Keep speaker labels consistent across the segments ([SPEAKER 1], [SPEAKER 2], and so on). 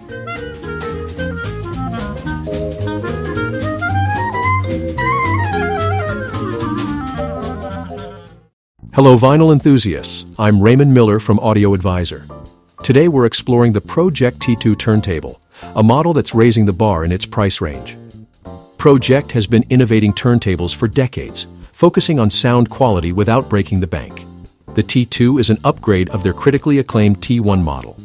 [SPEAKER 1] Hello vinyl enthusiasts, I'm Raymond Miller from Audio Advisor. Today we're exploring the Pro-Ject T2 Turntable, a model that's raising the bar in its price range. Pro-Ject has been innovating turntables for decades, focusing on sound quality without breaking the bank. The T2 is an upgrade of their critically acclaimed T1 model.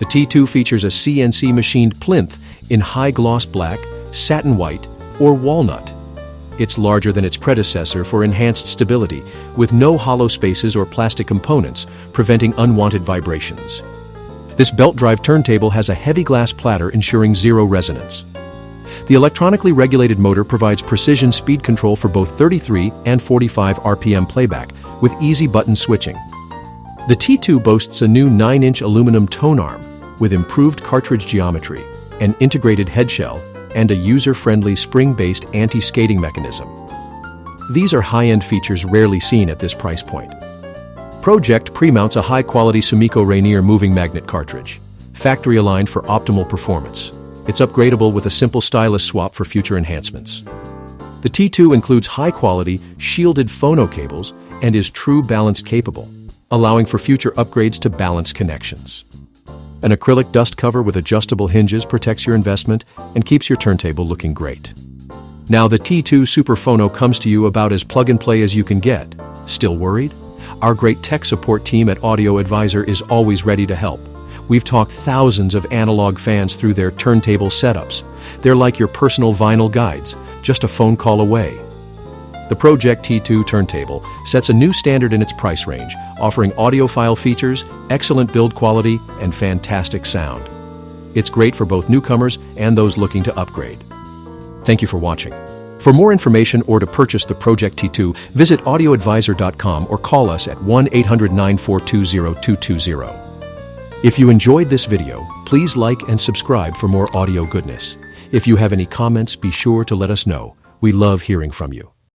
[SPEAKER 1] The T2 features a CNC-machined plinth in high-gloss black, satin white, or walnut. It's larger than its predecessor for enhanced stability, with no hollow spaces or plastic components, preventing unwanted vibrations. This belt-drive turntable has a heavy glass platter ensuring zero resonance. The electronically regulated motor provides precision speed control for both 33 and 45 RPM playback, with easy button switching. The T2 boasts a new 9-inch aluminum tone arm, with improved cartridge geometry, an integrated head shell, and a user-friendly spring-based anti-skating mechanism. These are high-end features rarely seen at this price point. Pro-Ject pre-mounts a high-quality Sumiko Rainier moving magnet cartridge, factory-aligned for optimal performance. It's upgradable with a simple stylus swap for future enhancements. The T2 includes high-quality, shielded phono cables and is true balance capable, allowing for future upgrades to balance connections. An acrylic dust cover with adjustable hinges protects your investment and keeps your turntable looking great. Now the T2 Super Phono comes to you about as plug-and-play as you can get. Still worried? Our great tech support team at Audio Advisor is always ready to help. We've talked thousands of analog fans through their turntable setups. They're like your personal vinyl guides, just a phone call away. The Pro-Ject T2 Turntable sets a new standard in its price range, offering audiophile features, excellent build quality, and fantastic sound. It's great for both newcomers and those looking to upgrade. Thank you for watching. For more information or to purchase the Pro-Ject T2, visit audioadvisor.com or call us at 1-800-942-0220. If you enjoyed this video, please like and subscribe for more audio goodness. If you have any comments, be sure to let us know. We love hearing from you.